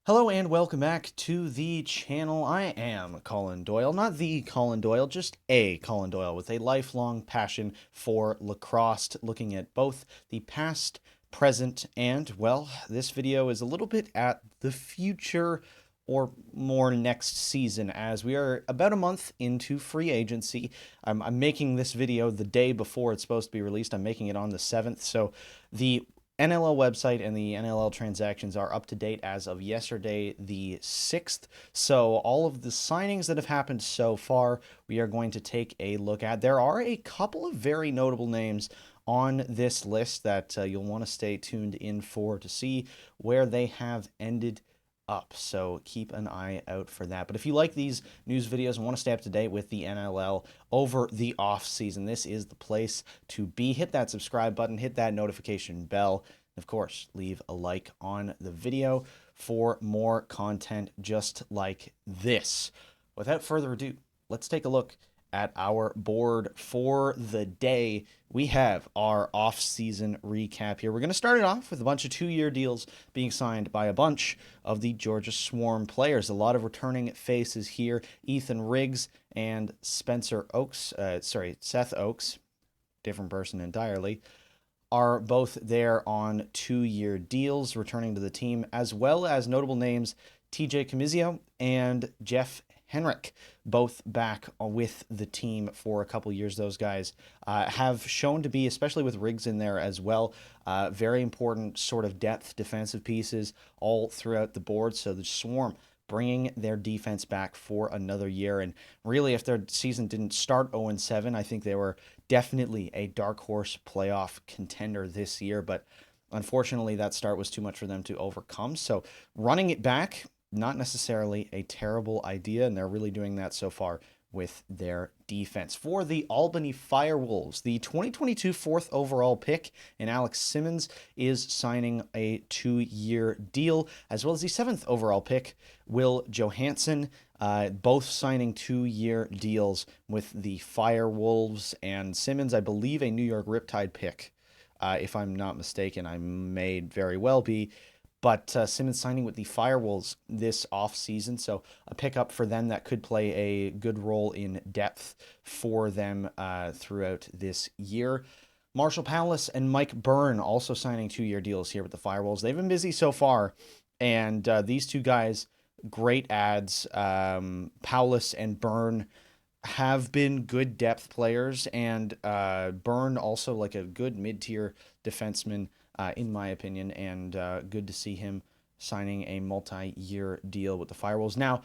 Hello and welcome back to the channel. I am Colin Doyle, not the Colin Doyle, just a Colin Doyle with a lifelong passion for lacrosse, looking at both the past, present, and, well, this video is a little bit at the future or more next season as we are about a month into free agency. I'm making this video the day before it's supposed to be released. I'm making it on the 7th, so the NLL website and the NLL transactions are up to date as of yesterday, the 6th. So, all of the signings that have happened so far, we are going to take a look at. There are a couple of very notable names on this list that you'll want to stay tuned in for to see where they have ended up. So keep an eye out for that. But if you like these news videos and want to stay up to date with the NLL over the off season, this is the place to be. Hit that subscribe button, hit that notification bell, and of course, leave a like on the video for more content just like this. Without further ado, let's take a look at our board for the day. We have our off-season recap here. We're going to start it off with a bunch of two-year deals being signed by a bunch of the Georgia Swarm players. A lot of returning faces here. Ethan Riggs and Seth Oakes, different person entirely, are both there on two-year deals returning to the team, as well as notable names TJ Camizio and Jeff Henrik, both back with the team for a couple years. Those guys have shown to be, especially with Riggs in there as well, very important sort of depth defensive pieces all throughout the board. So the Swarm bringing their defense back for another year. And really, if their season didn't start 0-7, I think they were definitely a dark horse playoff contender this year. But unfortunately, that start was too much for them to overcome. So running it back, not necessarily a terrible idea, and they're really doing that so far with their defense. For the Albany Firewolves, the 2022 fourth overall pick in Alex Simmons is signing a two-year deal, as well as the seventh overall pick, Will Johansson, both signing two-year deals with the Firewolves. And Simmons, I believe, a New York Riptide pick, if I'm not mistaken. I may very well be. But Simmons signing with the Firewolves this offseason, so a pickup for them that could play a good role in depth for them throughout this year. Marshall Palace and Mike Byrne also signing two-year deals here with the Firewolves. They've been busy so far, and these two guys, great ads. Palace and Byrne have been good depth players, and Byrne also like a good mid-tier defenseman, in my opinion, and good to see him signing a multi-year deal with the Firewolves. Now,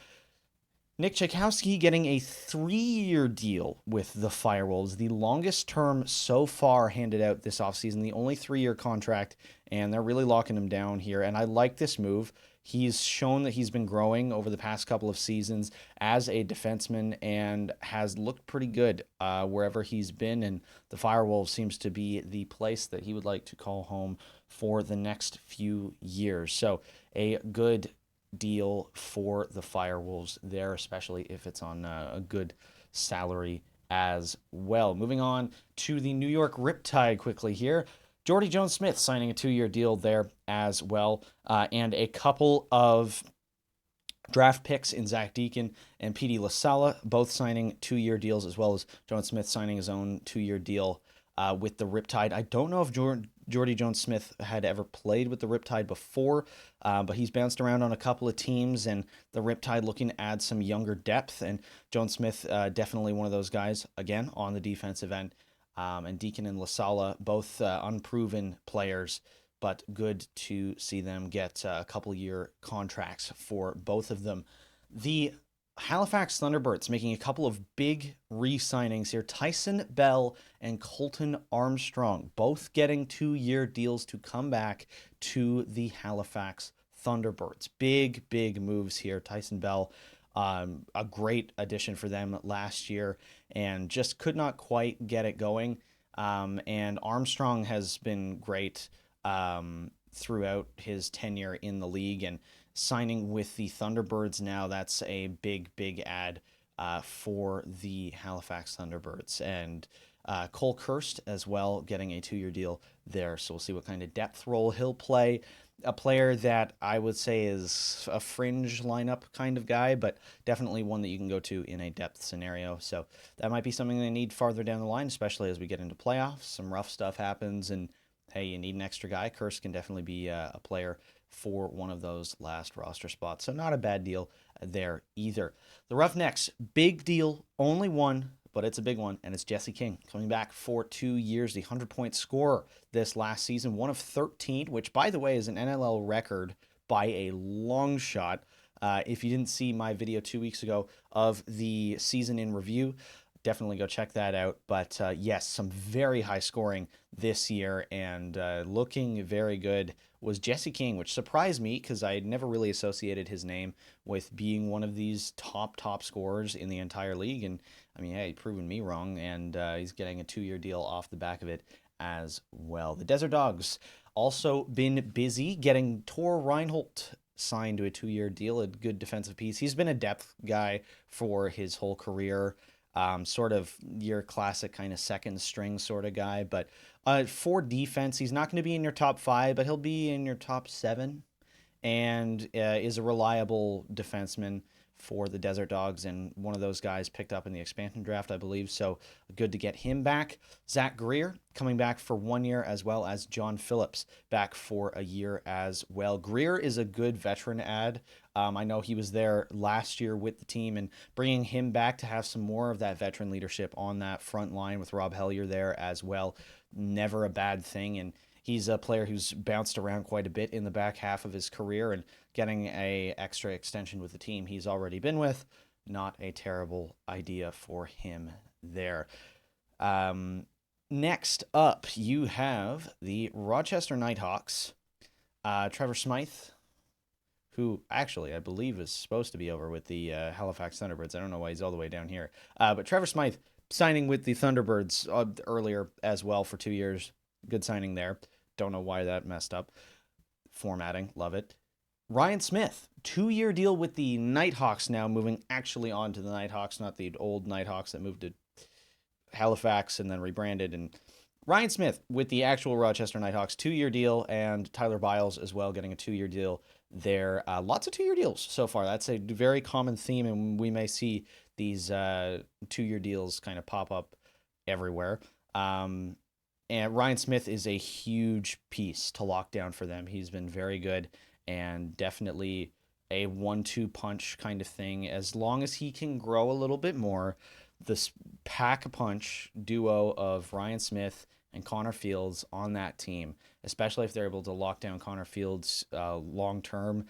Nick Tchaikovsky getting a three-year deal with the Firewolves, the longest term so far handed out this offseason, the only three-year contract, and they're really locking him down here. And I like this move. He's shown that he's been growing over the past couple of seasons as a defenseman and has looked pretty good wherever he's been. And the Firewolves seems to be the place that he would like to call home for the next few years. So a good deal for the Firewolves there, especially if it's on a good salary as well. Moving on to the New York Riptide quickly here. Jordy Jones-Smith signing a two-year deal there as well, and a couple of draft picks in Zach Deacon and P.D. LaSala, both signing two-year deals, as well as Jones-Smith signing his own two-year deal with the Riptide. I don't know if Jordy Jones-Smith had ever played with the Riptide before, but he's bounced around on a couple of teams, and the Riptide looking to add some younger depth, and Jones-Smith definitely one of those guys, again, on the defensive end. And Deacon and LaSala, both unproven players, but good to see them get a couple-year contracts for both of them. The Halifax Thunderbirds making a couple of big re-signings here. Tyson Bell and Colton Armstrong, both getting two-year deals to come back to the Halifax Thunderbirds. Big, big moves here. Tyson Bell, a great addition for them last year, and just could not quite get it going. And Armstrong has been great throughout his tenure in the league, and signing with the Thunderbirds now, that's a big, big ad for the Halifax Thunderbirds. And Cole Kirst as well, getting a two-year deal there. So we'll see what kind of depth role he'll play. a player that I would say is a fringe lineup kind of guy, but definitely one that you can go to in a depth scenario. So that might be something they need farther down the line, especially as we get into playoffs. Some rough stuff happens, and hey, you need an extra guy. Kurse can definitely be a player for one of those last roster spots. So not a bad deal there either. The Roughnecks, big deal, only one, but it's a big one, and it's Jesse King coming back for 2 years, the 100-point scorer this last season, one of 13, which, by the way, is an NLL record by a long shot. If you didn't see my video 2 weeks ago of the season in review, definitely go check that out. But yes, some very high scoring this year, and looking very good was Jesse King, which surprised me because I had never really associated his name with being one of these top scorers in the entire league. And I mean, hey, proven me wrong, and he's getting a 2-year deal off the back of it as well. The Desert Dogs also been busy getting Tor Reinholdt signed to a 2-year deal, a good defensive piece. He's been a depth guy for his whole career. Sort of your classic kind of second string sort of guy. But for defense, he's not going to be in your top 5, but he'll be in your top 7 and is a reliable defenseman for the Desert Dogs, and one of those guys picked up in the expansion draft, I believe. So good to get him back. Zach Greer coming back for 1 year, as well as John Phillips back for a year as well. Greer is a good veteran add. I know he was there last year with the team, and bringing him back to have some more of that veteran leadership on that front line with Rob Hellier there as well, never a bad thing. And he's a player who's bounced around quite a bit in the back half of his career, and getting a extra extension with the team he's already been with, not a terrible idea for him there. Next up, you have the Rochester Nighthawks. Trevor Smythe, who actually I believe is supposed to be over with the Halifax Thunderbirds. I don't know why he's all the way down here. But Trevor Smythe signing with the Thunderbirds earlier as well for 2 years. Good signing there. Don't know why that messed up. Formatting, love it. Ryan Smith, 2-year deal with the Nighthawks now, moving actually on to the Nighthawks, not the old Nighthawks that moved to Halifax and then rebranded. And Ryan Smith with the actual Rochester Nighthawks, 2-year deal, and Tyler Biles as well getting a 2-year deal there. Lots of 2-year deals so far. That's a very common theme, and we may see these 2-year deals kind of pop up everywhere. And Ryan Smith is a huge piece to lock down for them. He's been very good and definitely a 1-2 punch kind of thing. As long as he can grow a little bit more, this pack-a-punch duo of Ryan Smith and Connor Fields on that team, especially if they're able to lock down Connor Fields long-term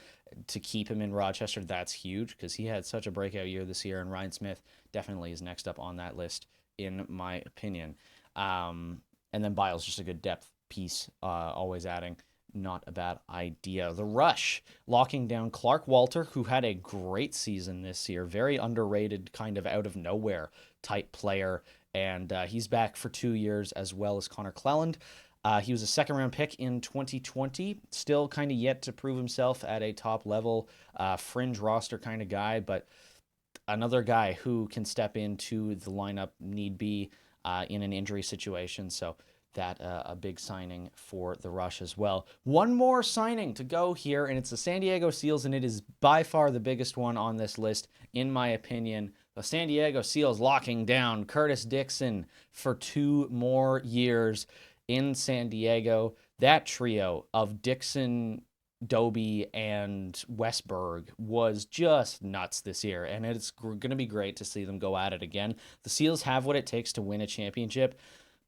to keep him in Rochester, that's huge because he had such a breakout year this year, and Ryan Smith definitely is next up on that list, in my opinion. And then Biles, just a good depth piece, always adding. Not a bad idea. The Rush locking down Clark Walter, who had a great season this year. Very underrated, kind of out of nowhere type player. And he's back for 2 years, as well as Connor Cleland. He was a second-round pick in 2020. Still kind of yet to prove himself at a top level, fringe roster kind of guy. But another guy who can step into the lineup need be in an injury situation. So that a big signing for the Rush as well. One more signing to go here, and it's the San Diego Seals, and it is by far the biggest one on this list, in my opinion. The San Diego Seals locking down Curtis Dixon for 2 more years in San Diego. That trio of Dixon, Doby, and Westberg was just nuts this year, and it's going to be great to see them go at it again. The Seals have what it takes to win a championship,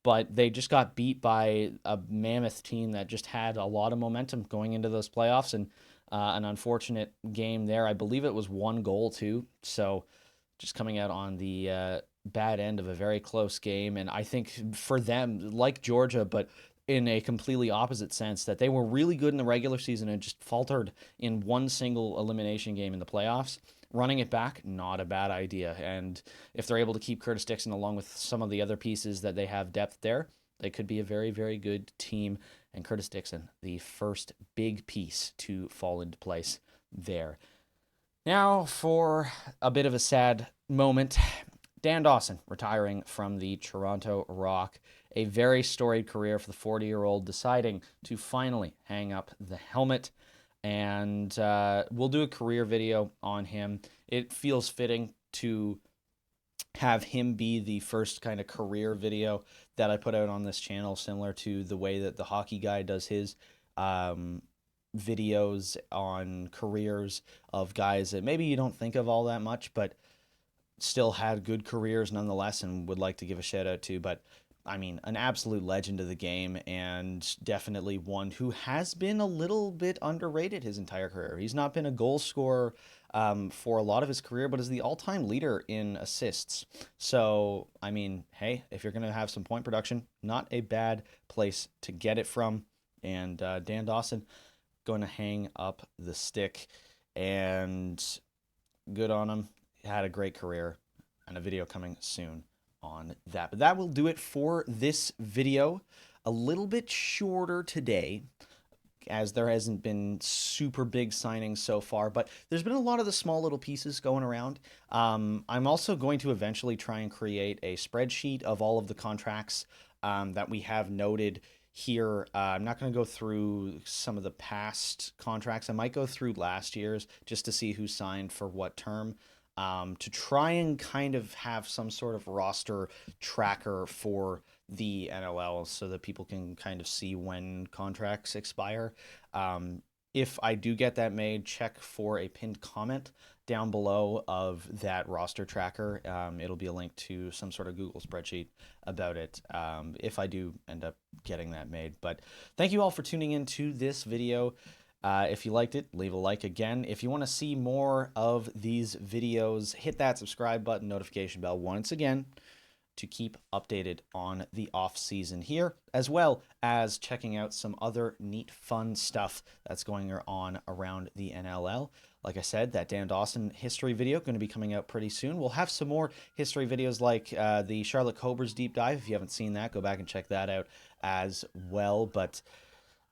but they just got beat by a mammoth team that just had a lot of momentum going into those playoffs, and an unfortunate game there. I believe it was 1 goal too, so just coming out on the bad end of a very close game. And I think for them, like Georgia, but in a completely opposite sense, that they were really good in the regular season and just faltered in one single elimination game in the playoffs. Running it back, not a bad idea. And if they're able to keep Curtis Dixon along with some of the other pieces that they have depth there, they could be a very, very good team. And Curtis Dixon, the first big piece to fall into place there. Now for a bit of a sad moment. Dan Dawson retiring from the Toronto Rock. A very storied career for the 40-year-old, deciding to finally hang up the helmet. And we'll do a career video on him. It feels fitting to have him be the first kind of career video that I put out on this channel, similar to the way that the hockey guy does his videos on careers of guys that maybe you don't think of all that much, but still had good careers nonetheless and would like to give a shout out to. But I mean, an absolute legend of the game, and definitely one who has been a little bit underrated his entire career. He's not been a goal scorer for a lot of his career, but is the all-time leader in assists. So, I mean, hey, if you're going to have some point production, not a bad place to get it from. And Dan Dawson going to hang up the stick, and good on him. He had a great career, and a video coming soon on that. But that will do it for this video. A little bit shorter today, as there hasn't been super big signings so far, but there's been a lot of the small little pieces going around. I'm also going to eventually try and create a spreadsheet of all of the contracts that we have noted here. I'm not going to go through some of the past contracts. I might go through last year's just to see who signed for what term. To try and kind of have some sort of roster tracker for the NLL so that people can kind of see when contracts expire. If I do get that made, check for a pinned comment down below of that roster tracker. It'll be a link to some sort of Google spreadsheet about it if I do end up getting that made. But thank you all for tuning into this video. If you liked it, leave a like again. If you want to see more of these videos, hit that subscribe button, notification bell once again to keep updated on the off season here, as well as checking out some other neat, fun stuff that's going on around the NLL. Like I said, that Dan Dawson history video going to be coming out pretty soon. We'll have some more history videos like the Charlotte Cobras deep dive. If you haven't seen that, go back and check that out as well. But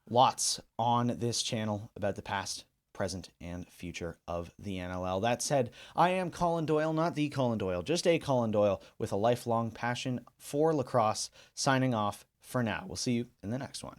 lots on this channel about the past, present, and future of the NLL. That said, I am Colin Doyle, not the Colin Doyle, just a Colin Doyle with a lifelong passion for lacrosse, signing off for now. We'll see you in the next one.